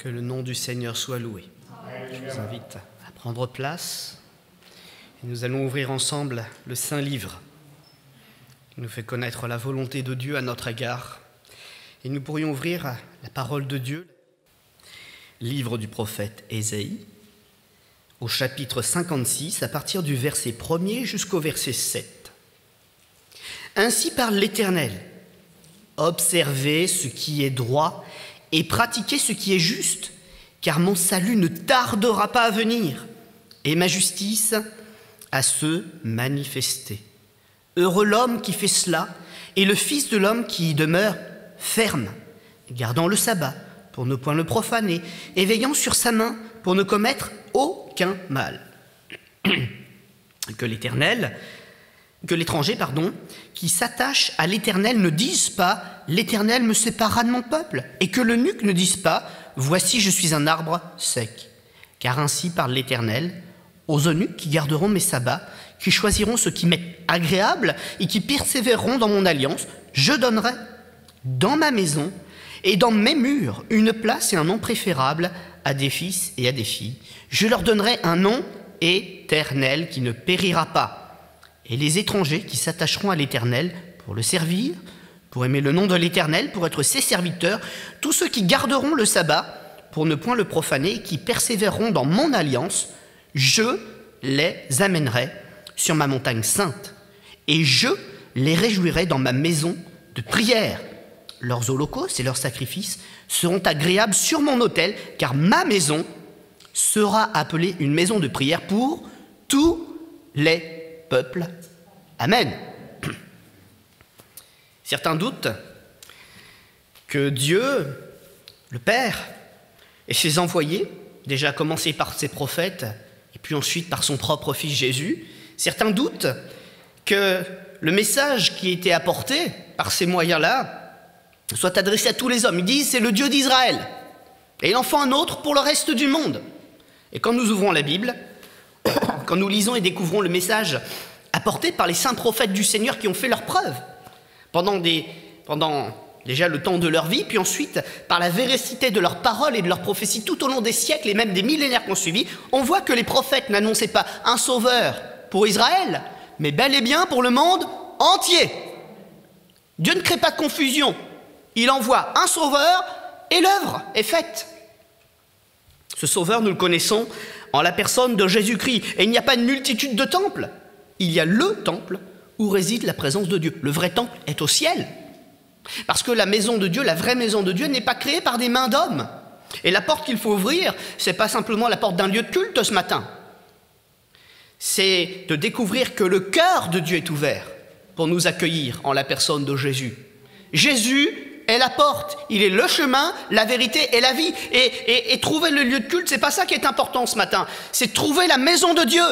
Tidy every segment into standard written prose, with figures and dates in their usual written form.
Que le nom du Seigneur soit loué. Je vous invite à prendre place et nous allons ouvrir ensemble le Saint Livre. Il nous fait connaître la volonté de Dieu à notre égard. Et nous pourrions ouvrir la parole de Dieu, livre du prophète Ésaïe, au chapitre 56, à partir du verset 1er jusqu'au verset 7. Ainsi parle l'Éternel, observez ce qui est droit et pratiquez ce qui est juste, car mon salut ne tardera pas à venir, et ma justice à se manifester. Heureux l'homme qui fait cela, et le Fils de l'homme qui y demeure ferme, gardant le sabbat pour ne point le profaner, et veillant sur sa main pour ne commettre aucun mal. Que l'étranger, qui s'attache à l'Éternel ne dise pas « L'Éternel me séparera de mon peuple » et que l'eunuque ne dise pas « Voici, je suis un arbre sec ». Car ainsi parle l'Éternel aux eunuques qui garderont mes sabbats, qui choisiront ce qui m'est agréable et qui persévéreront dans mon alliance, je donnerai dans ma maison et dans mes murs une place et un nom préférable à des fils et à des filles. Je leur donnerai un nom éternel qui ne périra pas. Et les étrangers qui s'attacheront à l'Éternel pour le servir, pour aimer le nom de l'Éternel, pour être ses serviteurs, tous ceux qui garderont le sabbat pour ne point le profaner et qui persévéreront dans mon alliance, je les amènerai sur ma montagne sainte et je les réjouirai dans ma maison de prière. Leurs holocaustes et leurs sacrifices seront agréables sur mon autel, car ma maison sera appelée une maison de prière pour tous les peuples. Amen. Certains doutent que Dieu, le Père, et ses envoyés, déjà à commencer par ses prophètes, et puis ensuite par son propre Fils Jésus, certains doutent que le message qui a été apporté par ces moyens-là soit adressé à tous les hommes. Ils disent c'est le Dieu d'Israël, et il en faut un autre pour le reste du monde. Et quand nous ouvrons la Bible, quand nous lisons et découvrons le message apporté par les saints prophètes du Seigneur qui ont fait leurs preuves pendant déjà le temps de leur vie, puis ensuite par la véracité de leurs paroles et de leurs prophéties tout au long des siècles et même des millénaires qui ont suivi, on voit que les prophètes n'annonçaient pas un sauveur pour Israël, mais bel et bien pour le monde entier. Dieu ne crée pas de confusion, il envoie un sauveur et l'œuvre est faite. Ce sauveur, nous le connaissons en la personne de Jésus-Christ. Et il n'y a pas une multitude de temples. Il y a le temple où réside la présence de Dieu. Le vrai temple est au ciel. Parce que la maison de Dieu, la vraie maison de Dieu, n'est pas créée par des mains d'hommes. Et la porte qu'il faut ouvrir, ce n'est pas simplement la porte d'un lieu de culte ce matin. C'est de découvrir que le cœur de Dieu est ouvert pour nous accueillir en la personne de Jésus. Jésus est la porte, il est le chemin, la vérité et la vie. Et trouver le lieu de culte, c'est pas ça qui est important ce matin. C'est trouver la maison de Dieu,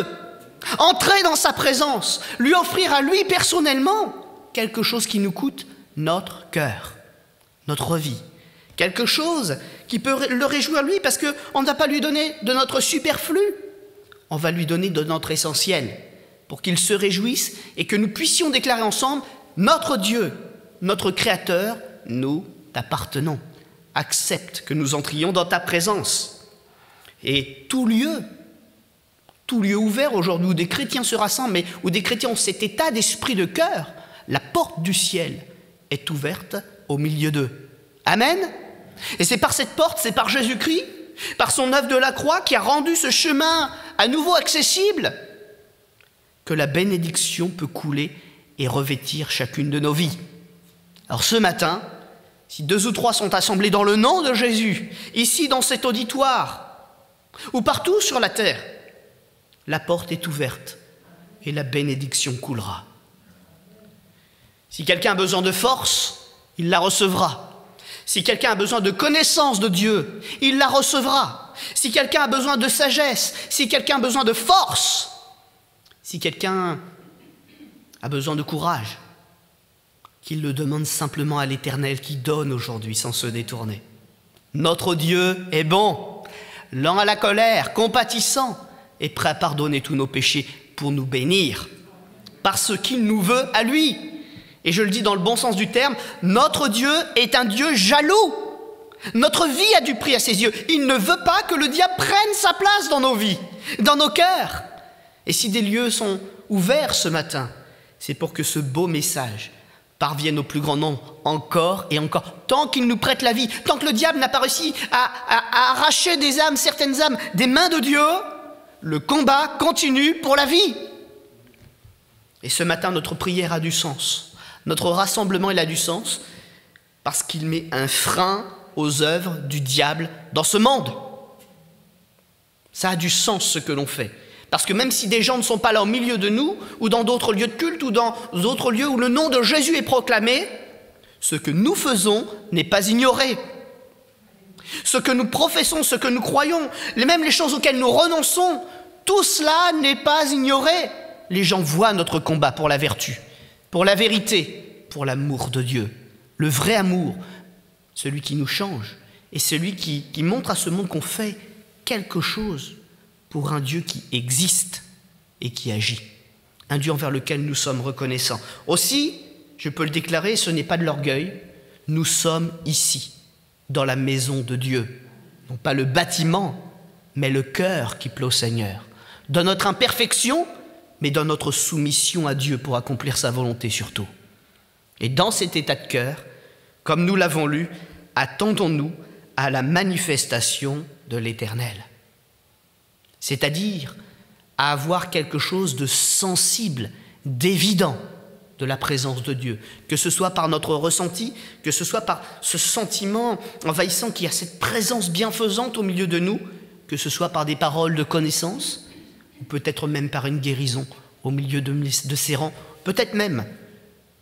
entrer dans sa présence, lui offrir à lui personnellement quelque chose qui nous coûte notre cœur, notre vie. Quelque chose qui peut le réjouir lui parce qu'on ne va pas lui donner de notre superflu. On va lui donner de notre essentiel pour qu'il se réjouisse et que nous puissions déclarer ensemble notre Dieu, notre Créateur, nous t'appartenons. Accepte que nous entrions dans ta présence. Et tout lieu ouvert aujourd'hui où des chrétiens se rassemblent, mais où des chrétiens ont cet état d'esprit de cœur, la porte du ciel est ouverte au milieu d'eux. Amen. Et c'est par cette porte, c'est par Jésus-Christ, par son œuvre de la croix qui a rendu ce chemin à nouveau accessible, que la bénédiction peut couler et revêtir chacune de nos vies. Alors ce matin, si 2 ou 3 sont assemblés dans le nom de Jésus, ici dans cet auditoire, ou partout sur la terre, la porte est ouverte et la bénédiction coulera. Si quelqu'un a besoin de force, il la recevra. Si quelqu'un a besoin de connaissance de Dieu, il la recevra. Si quelqu'un a besoin de sagesse, si quelqu'un a besoin de force, si quelqu'un a besoin de courage, qu'il le demande simplement à l'Éternel qui donne aujourd'hui sans se détourner. Notre Dieu est bon, lent à la colère, compatissant et prêt à pardonner tous nos péchés pour nous bénir, parce qu'il nous veut à lui. Et je le dis dans le bon sens du terme, notre Dieu est un Dieu jaloux. Notre vie a du prix à ses yeux. Il ne veut pas que le diable prenne sa place dans nos vies, dans nos cœurs. Et si des lieux sont ouverts ce matin, c'est pour que ce beau message parvienne au plus grand nombre, encore et encore, tant qu'il nous prête la vie, tant que le diable n'a pas réussi à arracher des âmes, certaines âmes, des mains de Dieu, le combat continue pour la vie. Et ce matin, notre prière a du sens. Notre rassemblement, il a du sens parce qu'il met un frein aux œuvres du diable dans ce monde. Ça a du sens ce que l'on fait. Parce que même si des gens ne sont pas là au milieu de nous, ou dans d'autres lieux de culte, ou dans d'autres lieux où le nom de Jésus est proclamé, ce que nous faisons n'est pas ignoré. Ce que nous professons, ce que nous croyons, même les choses auxquelles nous renonçons, tout cela n'est pas ignoré. Les gens voient notre combat pour la vertu, pour la vérité, pour l'amour de Dieu. Le vrai amour, celui qui nous change, et celui qui montre à ce monde qu'on fait quelque chose pour un Dieu qui existe et qui agit. Un Dieu envers lequel nous sommes reconnaissants. Aussi, je peux le déclarer, ce n'est pas de l'orgueil, nous sommes ici, dans la maison de Dieu. Non pas le bâtiment, mais le cœur qui plaît au Seigneur. Dans notre imperfection, mais dans notre soumission à Dieu pour accomplir sa volonté surtout. Et dans cet état de cœur, comme nous l'avons lu, attendons-nous à la manifestation de l'Éternel. C'est-à-dire à avoir quelque chose de sensible, d'évident de la présence de Dieu, que ce soit par notre ressenti, que ce soit par ce sentiment envahissant qui a cette présence bienfaisante au milieu de nous, que ce soit par des paroles de connaissance, ou peut-être même par une guérison au milieu de ses rangs, peut-être même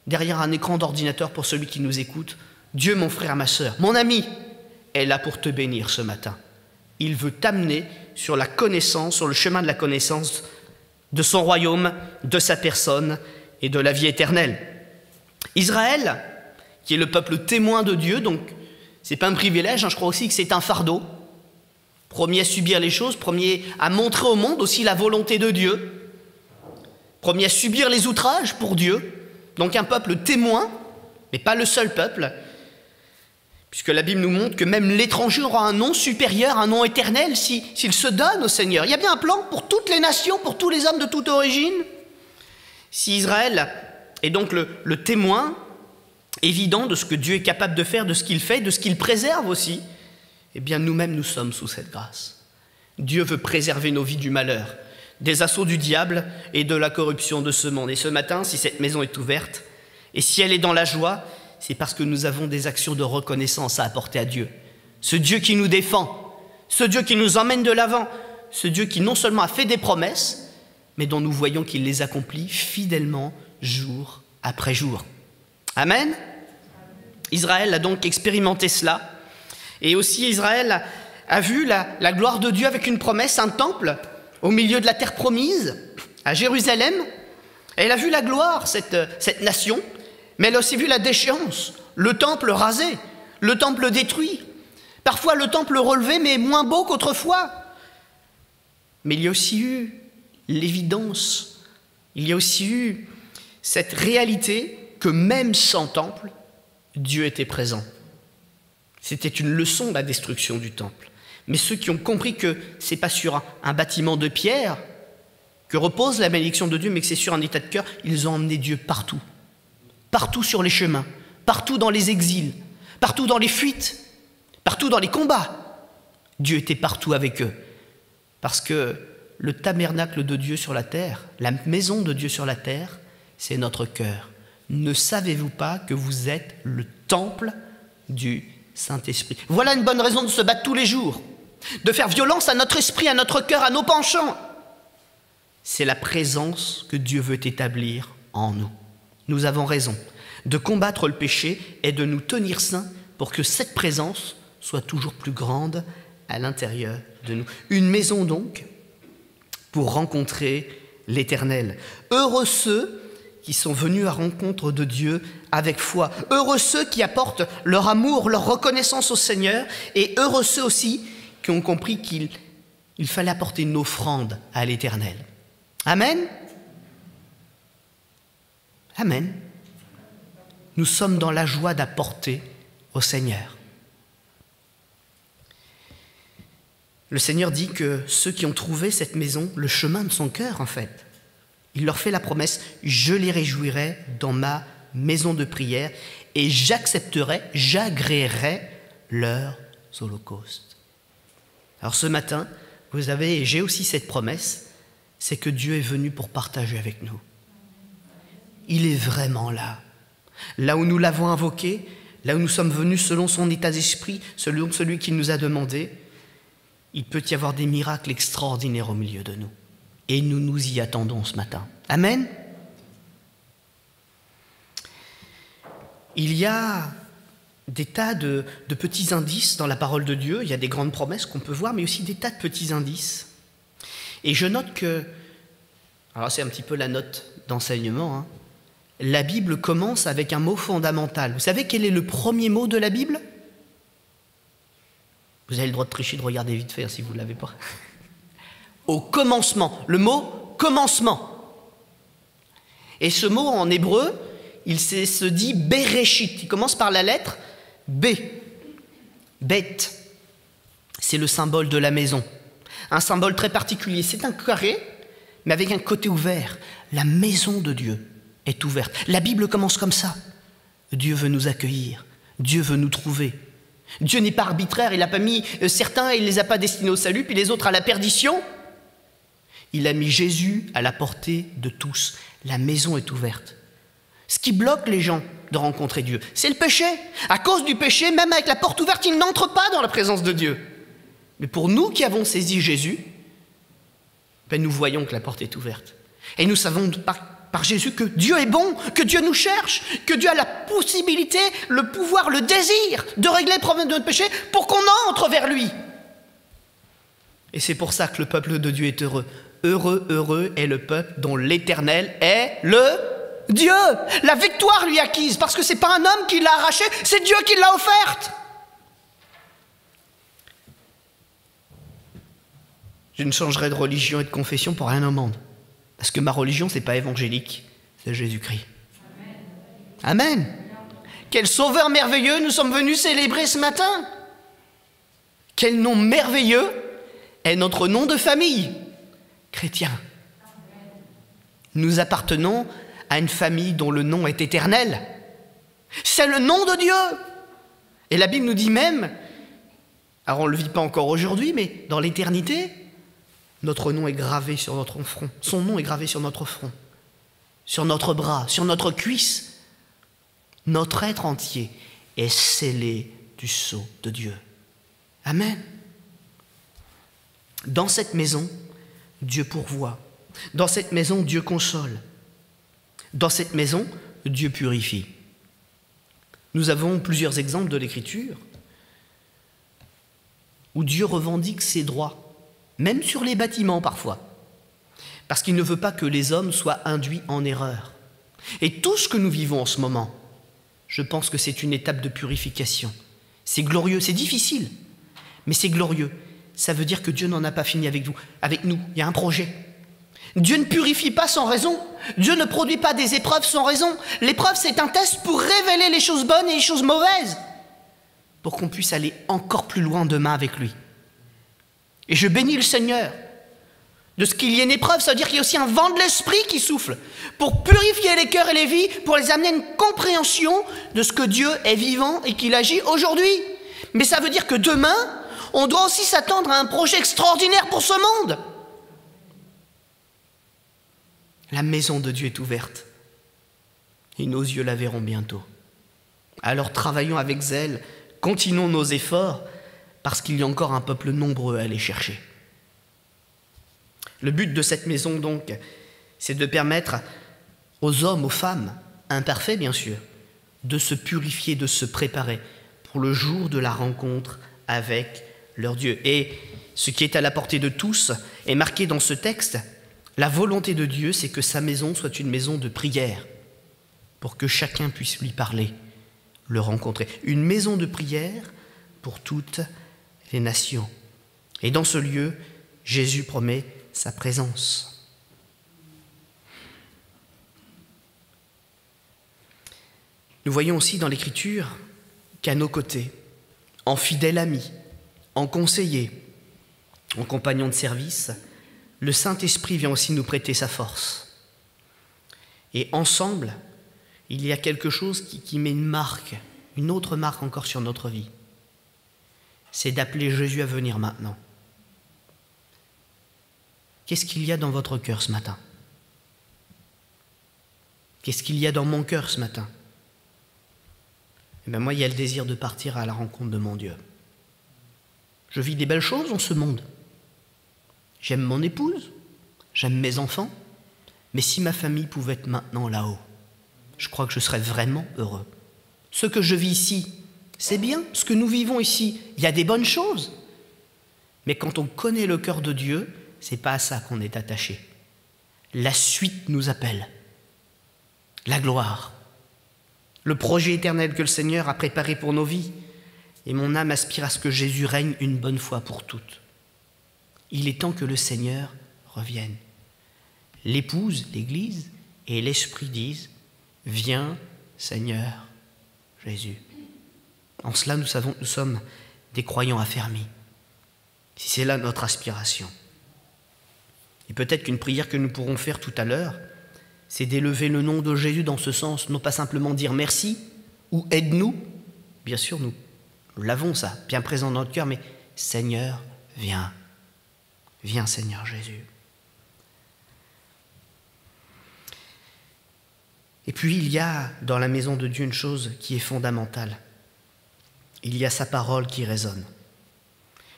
derrière un écran d'ordinateur pour celui qui nous écoute. Dieu, mon frère, ma sœur, mon ami, est là pour te bénir ce matin. Il veut t'amener sur la connaissance, sur le chemin de la connaissance de son royaume, de sa personne et de la vie éternelle. Israël, qui est le peuple témoin de Dieu, donc c'est pas un privilège, je crois aussi que c'est un fardeau. Premier à subir les choses, premier à montrer au monde aussi la volonté de Dieu, premier à subir les outrages pour Dieu, donc un peuple témoin, mais pas le seul peuple, puisque la Bible nous montre que même l'étranger aura un nom supérieur, un nom éternel, s'il se donne au Seigneur. Il y a bien un plan pour toutes les nations, pour tous les hommes de toute origine. Si Israël est donc le témoin évident de ce que Dieu est capable de faire, de ce qu'il fait, de ce qu'il préserve aussi, eh bien nous-mêmes nous sommes sous cette grâce. Dieu veut préserver nos vies du malheur, des assauts du diable et de la corruption de ce monde. Et ce matin, si cette maison est ouverte, et si elle est dans la joie, c'est parce que nous avons des actions de reconnaissance à apporter à Dieu. Ce Dieu qui nous défend, ce Dieu qui nous emmène de l'avant, ce Dieu qui non seulement a fait des promesses, mais dont nous voyons qu'il les accomplit fidèlement jour après jour. Amen. Israël a donc expérimenté cela. Et aussi Israël a vu la gloire de Dieu avec une promesse, un temple au milieu de la terre promise, à Jérusalem. Elle a vu la gloire, cette nation, mais elle a aussi vu la déchéance, le temple rasé, le temple détruit, parfois le temple relevé, mais moins beau qu'autrefois. Mais il y a aussi eu l'évidence, il y a aussi eu cette réalité que même sans temple, Dieu était présent. C'était une leçon, la destruction du temple. Mais ceux qui ont compris que ce n'est pas sur un bâtiment de pierre que repose la bénédiction de Dieu, mais que c'est sur un état de cœur, ils ont emmené Dieu partout. Partout sur les chemins, partout dans les exils, partout dans les fuites, partout dans les combats. Dieu était partout avec eux. Parce que le tabernacle de Dieu sur la terre, la maison de Dieu sur la terre, c'est notre cœur. Ne savez-vous pas que vous êtes le temple du Saint-Esprit? Voilà une bonne raison de se battre tous les jours, de faire violence à notre esprit, à notre cœur, à nos penchants. C'est la présence que Dieu veut établir en nous. Nous avons raison de combattre le péché et de nous tenir saints pour que cette présence soit toujours plus grande à l'intérieur de nous. Une maison donc pour rencontrer l'Éternel. Heureux ceux qui sont venus à rencontre de Dieu avec foi. Heureux ceux qui apportent leur amour, leur reconnaissance au Seigneur, et heureux ceux aussi qui ont compris qu'il fallait apporter une offrande à l'Éternel. Amen. Amen. Nous sommes dans la joie d'apporter au Seigneur. Le Seigneur dit que ceux qui ont trouvé cette maison, le chemin de son cœur en fait, il leur fait la promesse, je les réjouirai dans ma maison de prière et j'accepterai, j'agréerai leurs holocaustes. Alors ce matin, j'ai aussi cette promesse, c'est que Dieu est venu pour partager avec nous. Il est vraiment là. Là où nous l'avons invoqué, là où nous sommes venus selon son état d'esprit, selon celui qui nous a demandé, il peut y avoir des miracles extraordinaires au milieu de nous. Et nous nous y attendons ce matin. Amen. Il y a des tas de petits indices dans la parole de Dieu. Il y a des grandes promesses qu'on peut voir, mais aussi des tas de petits indices. Et je note que, alors c'est un petit peu la note d'enseignement, hein, la Bible commence avec un mot fondamental. Vous savez quel est le premier mot de la Bible ? Vous avez le droit de tricher, de regarder vite fait si vous ne l'avez pas. Au commencement, le mot commencement. Et ce mot en hébreu, il se dit Bereshit. Il commence par la lettre B. Bet. C'est le symbole de la maison. Un symbole très particulier. C'est un carré, mais avec un côté ouvert. La maison de Dieu est ouverte. La Bible commence comme ça. Dieu veut nous accueillir. Dieu veut nous trouver. Dieu n'est pas arbitraire. Il n'a pas mis certains, il ne les a pas destinés au salut, puis les autres à la perdition. Il a mis Jésus à la portée de tous. La maison est ouverte. Ce qui bloque les gens de rencontrer Dieu, c'est le péché. À cause du péché, même avec la porte ouverte, ils n'entrent pas dans la présence de Dieu. Mais pour nous qui avons saisi Jésus, nous voyons que la porte est ouverte. Et nous savons par Jésus que Dieu est bon, que Dieu nous cherche, que Dieu a la possibilité, le pouvoir, le désir de régler le problème de notre péché pour qu'on entre vers lui. Et c'est pour ça que le peuple de Dieu est heureux. Heureux, heureux est le peuple dont l'Éternel est le Dieu. La victoire lui acquise, parce que ce n'est pas un homme qui l'a arrachée, c'est Dieu qui l'a offerte. Je ne changerai de religion et de confession pour rien au monde. Parce que ma religion, ce n'est pas évangélique, c'est Jésus-Christ. Amen. Amen. Quel sauveur merveilleux nous sommes venus célébrer ce matin. Quel nom merveilleux est notre nom de famille, chrétien. Nous appartenons à une famille dont le nom est éternel. C'est le nom de Dieu. Et la Bible nous dit même, alors on ne le vit pas encore aujourd'hui, mais dans l'éternité, notre nom est gravé sur notre front. Son nom est gravé sur notre front, sur notre bras, sur notre cuisse. Notre être entier est scellé du sceau de Dieu. Amen. Dans cette maison, Dieu pourvoit. Dans cette maison, Dieu console. Dans cette maison, Dieu purifie. Nous avons plusieurs exemples de l'Écriture où Dieu revendique ses droits, même sur les bâtiments parfois, parce qu'il ne veut pas que les hommes soient induits en erreur. Et tout ce que nous vivons en ce moment, je pense que c'est une étape de purification. C'est glorieux, c'est difficile, mais c'est glorieux. Ça veut dire que Dieu n'en a pas fini avec nous. Il y a un projet. Dieu ne purifie pas sans raison. Dieu ne produit pas des épreuves sans raison. L'épreuve, c'est un test pour révéler les choses bonnes et les choses mauvaises, pour qu'on puisse aller encore plus loin demain avec lui. Et je bénis le Seigneur de ce qu'il y ait une épreuve. Ça veut dire qu'il y a aussi un vent de l'esprit qui souffle pour purifier les cœurs et les vies, pour les amener à une compréhension de ce que Dieu est vivant et qu'il agit aujourd'hui. Mais ça veut dire que demain, on doit aussi s'attendre à un projet extraordinaire pour ce monde. La maison de Dieu est ouverte et nos yeux la verront bientôt. Alors travaillons avec zèle, continuons nos efforts, parce qu'il y a encore un peuple nombreux à aller chercher. Le but de cette maison, donc, c'est de permettre aux hommes, aux femmes, imparfaits bien sûr, de se purifier, de se préparer pour le jour de la rencontre avec leur Dieu. Et ce qui est à la portée de tous est marqué dans ce texte. La volonté de Dieu, c'est que sa maison soit une maison de prière, pour que chacun puisse lui parler, le rencontrer. Une maison de prière pour toutes les nations. Et dans ce lieu, Jésus promet sa présence. Nous voyons aussi dans l'Écriture qu'à nos côtés, en fidèle ami, en conseiller, en compagnon de service, le Saint-Esprit vient aussi nous prêter sa force. Et ensemble, il y a quelque chose qui met une marque, une autre marque encore sur notre vie. C'est d'appeler Jésus à venir maintenant. Qu'est-ce qu'il y a dans votre cœur ce matin? Qu'est-ce qu'il y a dans mon cœur ce matin? Eh bien moi, il y a le désir de partir à la rencontre de mon Dieu. Je vis des belles choses dans ce monde. J'aime mon épouse, j'aime mes enfants, mais si ma famille pouvait être maintenant là-haut, je crois que je serais vraiment heureux. Ce que je vis ici, c'est bien. Ce que nous vivons ici, il y a des bonnes choses. Mais quand on connaît le cœur de Dieu, c'est pas à ça qu'on est attaché. La suite nous appelle. La gloire. Le projet éternel que le Seigneur a préparé pour nos vies. Et mon âme aspire à ce que Jésus règne une bonne fois pour toutes. Il est temps que le Seigneur revienne. L'épouse, l'Église et l'Esprit disent « Viens, Seigneur Jésus ». En cela, nous savons que nous sommes des croyants affermis. Si c'est là notre aspiration. Et peut-être qu'une prière que nous pourrons faire tout à l'heure, c'est d'élever le nom de Jésus dans ce sens, non pas simplement dire merci ou aide-nous. Bien sûr, nous l'avons ça, bien présent dans notre cœur, mais Seigneur, viens. Viens, Seigneur Jésus. Et puis, il y a dans la maison de Dieu une chose qui est fondamentale. Il y a sa parole qui résonne.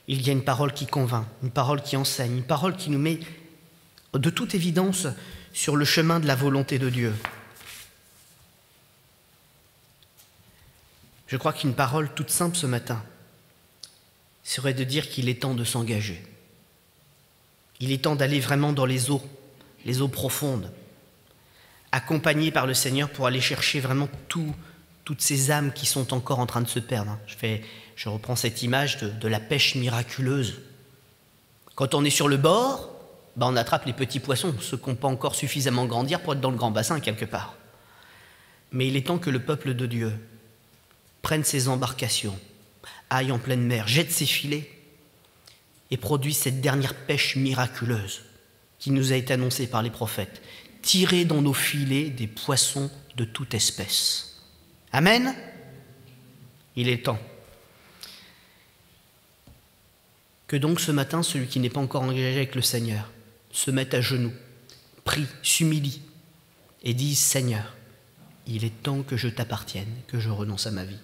Il y a une parole qui convainc, une parole qui enseigne, une parole qui nous met de toute évidence sur le chemin de la volonté de Dieu. Je crois qu'une parole toute simple ce matin serait de dire qu'il est temps de s'engager. Il est temps d'aller vraiment dans les eaux profondes, accompagné par le Seigneur pour aller chercher vraiment toutes ces âmes qui sont encore en train de se perdre. Je reprends cette image de la pêche miraculeuse. Quand on est sur le bord, on attrape les petits poissons, ceux qui n'ont pas encore suffisamment grandir pour être dans le grand bassin quelque part. Mais il est temps que le peuple de Dieu prenne ses embarcations, aille en pleine mer, jette ses filets et produise cette dernière pêche miraculeuse qui nous a été annoncée par les prophètes. Tirer dans nos filets des poissons de toute espèce. Amen. Il est temps. Que donc ce matin, celui qui n'est pas encore engagé avec le Seigneur se mette à genoux, prie, s'humilie et dise « Seigneur, il est temps que je t'appartienne, que je renonce à ma vie. »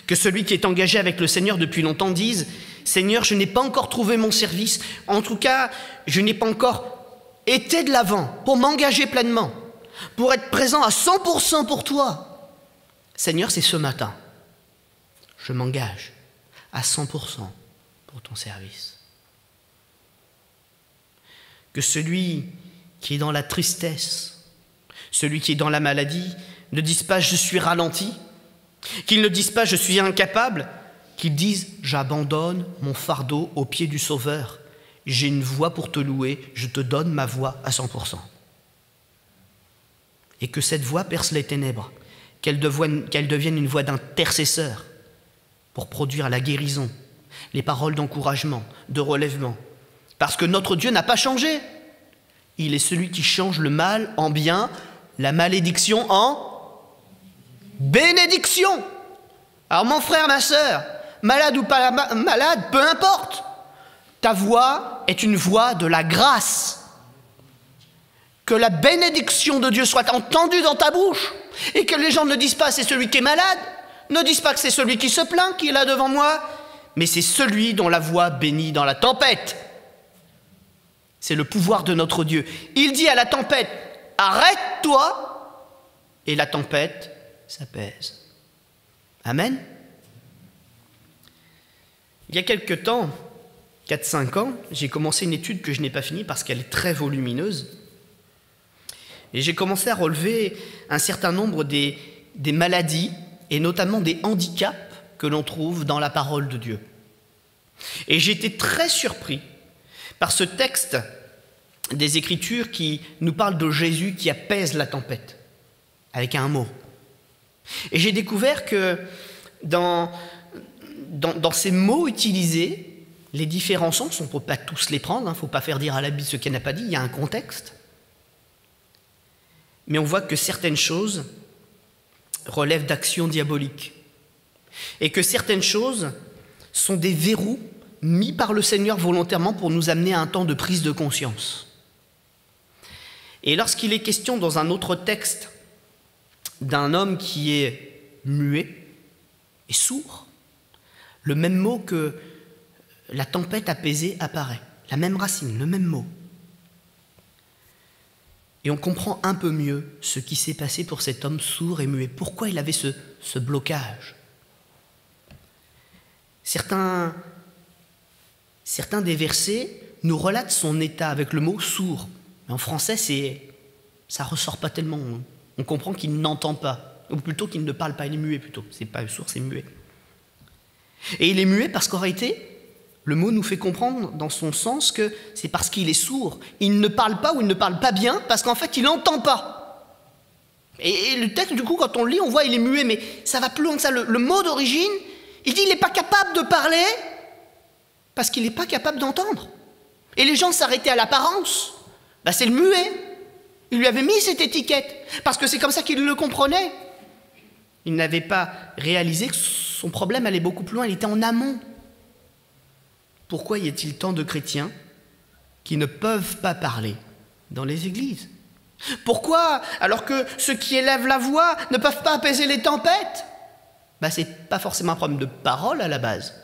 Que celui qui est engagé avec le Seigneur depuis longtemps dise « Seigneur, je n'ai pas encore trouvé mon service, en tout cas, je n'ai pas encore été de l'avant pour m'engager pleinement, pour être présent à 100% pour toi. Seigneur, c'est ce matin. Je m'engage à 100% pour ton service. » Que celui qui est dans la tristesse, celui qui est dans la maladie, ne dise pas « je suis ralenti », qu'il ne dise pas « je suis incapable », qu'il dise « j'abandonne mon fardeau aux pieds du Sauveur, j'ai une voix pour te louer, je te donne ma voix à 100%. » Et que cette voix perce les ténèbres, qu'elle devienne une voix d'intercesseur pour produire la guérison, les paroles d'encouragement, de relèvement. Parce que notre Dieu n'a pas changé. Il est celui qui change le mal en bien, la malédiction en bénédiction. Alors mon frère, ma sœur, malade ou pas malade, peu importe. Ta voix est une voix de la grâce. Que la bénédiction de Dieu soit entendue dans ta bouche. Et que les gens ne disent pas c'est celui qui est malade, ne disent pas que c'est celui qui se plaint qui est là devant moi, mais c'est celui dont la voix bénit dans la tempête. C'est le pouvoir de notre Dieu. Il dit à la tempête, arrête-toi, et la tempête s'apaise. Amen. Il y a quelque temps, 4-5 ans, j'ai commencé une étude que je n'ai pas finie parce qu'elle est très volumineuse. Et j'ai commencé à relever un certain nombre des maladies, et notamment des handicaps que l'on trouve dans la parole de Dieu. Et j'ai été très surpris par ce texte des Écritures qui nous parle de Jésus qui apaise la tempête, avec un mot. Et j'ai découvert que dans ces mots utilisés, Les différents sens, on ne peut pas tous les prendre, il ne faut pas faire dire à la Bible ce qu'elle n'a pas dit, il y a un contexte. Mais on voit que certaines choses relèvent d'actions diaboliques et que certaines choses sont des verrous mis par le Seigneur volontairement pour nous amener à un temps de prise de conscience. Et lorsqu'il est question dans un autre texte d'un homme qui est muet et sourd, le même mot que la tempête apaisée apparaît, la même racine, le même mot. Et on comprend un peu mieux ce qui s'est passé pour cet homme sourd et muet. Pourquoi il avait ce blocage? Certains des versets nous relatent son état avec le mot sourd. Mais en français, ça ne ressort pas tellement. On comprend qu'il n'entend pas, ou plutôt qu'il ne parle pas, il est muet plutôt. C'est pas sourd, c'est muet. Et il est muet parce qu'en réalité, le mot nous fait comprendre dans son sens que c'est parce qu'il est sourd. Il ne parle pas ou il ne parle pas bien parce qu'en fait, il n'entend pas. Et le texte, du coup, quand on le lit, on voit qu'il est muet, mais ça va plus loin que ça. Le mot d'origine, il dit qu'il n'est pas capable de parler parce qu'il n'est pas capable d'entendre. Et les gens s'arrêtaient à l'apparence. C'est le muet. Il lui avait mis cette étiquette parce que c'est comme ça qu'il le comprenait. Il n'avait pas réalisé que son problème allait beaucoup plus loin, il était en amont. Pourquoi y a-t-il tant de chrétiens qui ne peuvent pas parler dans les églises? Pourquoi, alors que ceux qui élèvent la voix ne peuvent pas apaiser les tempêtes? Ce n'est pas forcément un problème de parole à la base.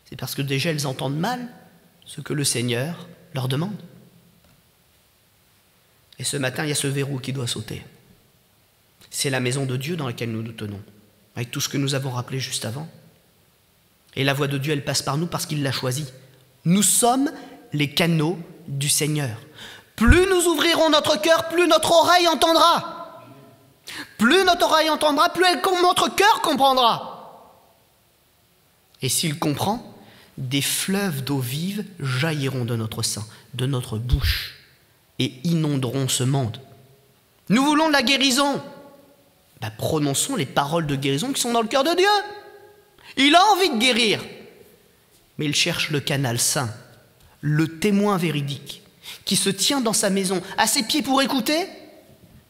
C'est parce que déjà elles entendent mal ce que le Seigneur leur demande. Et ce matin, il y a ce verrou qui doit sauter. C'est la maison de Dieu dans laquelle nous nous tenons, avec tout ce que nous avons rappelé juste avant. Et la voix de Dieu, elle passe par nous parce qu'il l'a choisie. Nous sommes les canaux du Seigneur. Plus nous ouvrirons notre cœur, plus notre oreille entendra. Plus notre oreille entendra, plus notre cœur comprendra. Et s'il comprend, des fleuves d'eau vive jailliront de notre sein, de notre bouche, et inonderont ce monde. Nous voulons de la guérison. Prononçons les paroles de guérison qui sont dans le cœur de Dieu. Il a envie de guérir, mais il cherche le canal saint, le témoin véridique, qui se tient dans sa maison, à ses pieds pour écouter,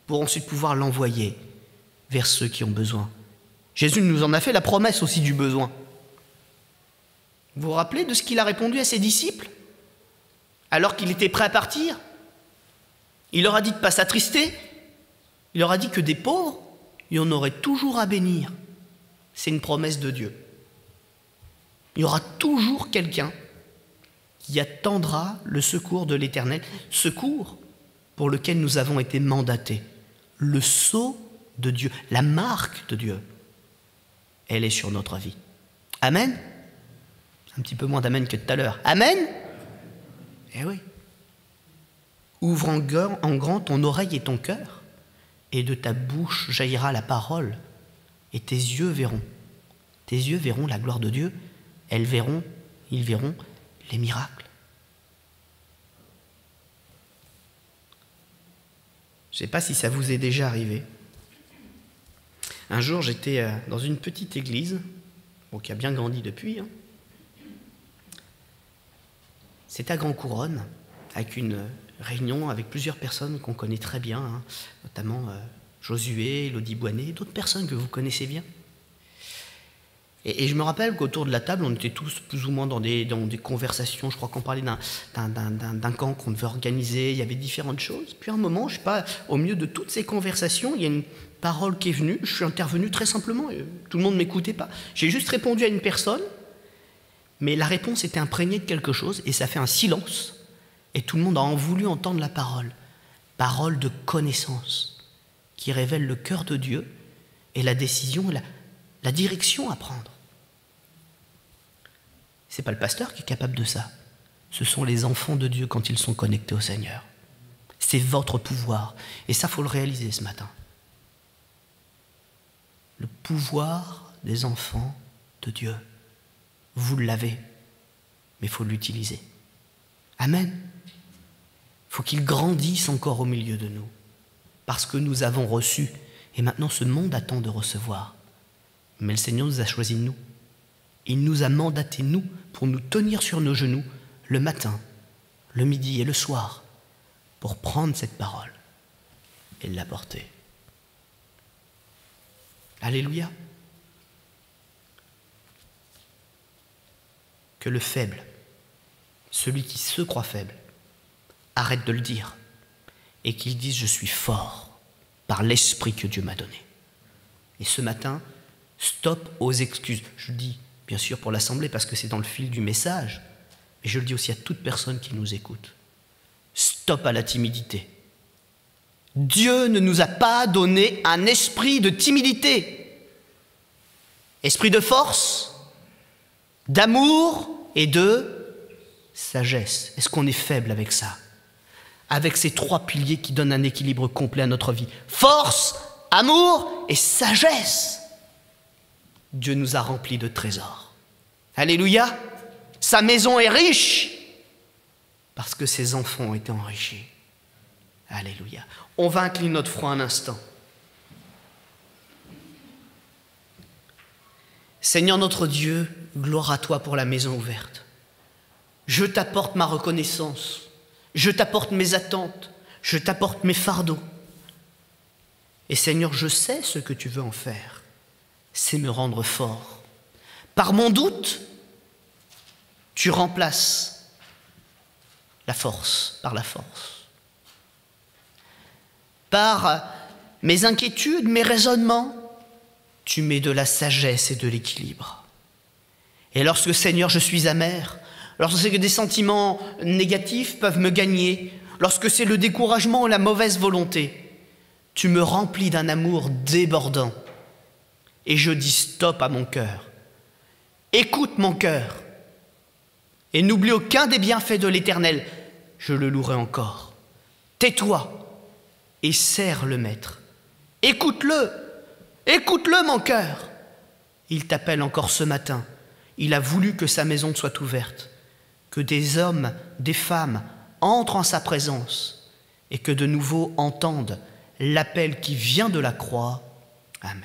pour ensuite pouvoir l'envoyer vers ceux qui ont besoin. Jésus nous en a fait la promesse aussi du besoin. Vous vous rappelez de ce qu'il a répondu à ses disciples, alors qu'il était prêt à partir? Il leur a dit de ne pas s'attrister, il leur a dit que des pauvres, il y en aurait toujours à bénir. C'est une promesse de Dieu. Il y aura toujours quelqu'un qui attendra le secours de l'Éternel, secours pour lequel nous avons été mandatés. Le sceau de Dieu, la marque de Dieu, elle est sur notre vie. Amen? Un petit peu moins d'amen que tout à l'heure. Amen? Eh oui. Ouvre en grand ton oreille et ton cœur, et de ta bouche jaillira la parole, et tes yeux verront. Tes yeux verront la gloire de Dieu. Ils verront les miracles. Je ne sais pas si ça vous est déjà arrivé. Un jour, j'étais dans une petite église, qui a bien grandi depuis. C'était à Grand Couronne, avec une réunion avec plusieurs personnes qu'on connaît très bien, notamment Josué, Elodie Boinet, d'autres personnes que vous connaissez bien. Et je me rappelle qu'autour de la table, on était tous plus ou moins dans des conversations. Je crois qu'on parlait d'un camp qu'on devait organiser, il y avait différentes choses. Puis à un moment, je ne sais pas, au milieu de toutes ces conversations, il y a une parole qui est venue. Je suis intervenu très simplement, tout le monde ne m'écoutait pas. J'ai juste répondu à une personne, mais la réponse était imprégnée de quelque chose, et ça fait un silence. Et tout le monde a voulu entendre la parole. Parole de connaissance, qui révèle le cœur de Dieu et la décision, la direction à prendre. Ce n'est pas le pasteur qui est capable de ça. Ce sont les enfants de Dieu quand ils sont connectés au Seigneur. C'est votre pouvoir. Et ça, il faut le réaliser ce matin. Le pouvoir des enfants de Dieu. Vous l'avez, mais il faut l'utiliser. Amen. Il faut qu'il grandisse encore au milieu de nous. Parce que nous avons reçu. Et maintenant, ce monde attend de recevoir. Mais le Seigneur nous a choisis, nous. Il nous a mandatés, nous, pour nous tenir sur nos genoux le matin, le midi et le soir, pour prendre cette parole et la porter. Alléluia. Que le faible, celui qui se croit faible, arrête de le dire et qu'il dise « Je suis fort par l'esprit que Dieu m'a donné ». Et ce matin, stop aux excuses. Je le dis bien sûr pour l'Assemblée parce que c'est dans le fil du message, mais je le dis aussi à toute personne qui nous écoute. Stop à la timidité. Dieu ne nous a pas donné un esprit de timidité. Esprit de force, d'amour et de sagesse. Est-ce qu'on est faible avec ça? Avec ces trois piliers qui donnent un équilibre complet à notre vie. Force, amour et sagesse. Dieu nous a remplis de trésors. Alléluia. Sa maison est riche parce que ses enfants ont été enrichis. Alléluia. On va incliner notre front un instant. Seigneur notre Dieu, gloire à toi pour la maison ouverte. Je t'apporte ma reconnaissance, je t'apporte mes attentes, je t'apporte mes fardeaux. Et Seigneur, je sais ce que tu veux en faire, c'est me rendre fort. Par mon doute, tu remplaces la force par la force. Par mes inquiétudes, mes raisonnements, tu mets de la sagesse et de l'équilibre. Et lorsque, Seigneur, je suis amer, lorsque des sentiments négatifs peuvent me gagner, lorsque c'est le découragement ou la mauvaise volonté, tu me remplis d'un amour débordant. Et je dis stop à mon cœur. Écoute mon cœur. Et n'oublie aucun des bienfaits de l'Éternel. Je le louerai encore. Tais-toi et sers le Maître. Écoute-le. Écoute-le, mon cœur. Il t'appelle encore ce matin. Il a voulu que sa maison soit ouverte, que des hommes, des femmes entrent en sa présence et que de nouveau entendent l'appel qui vient de la croix. Amen.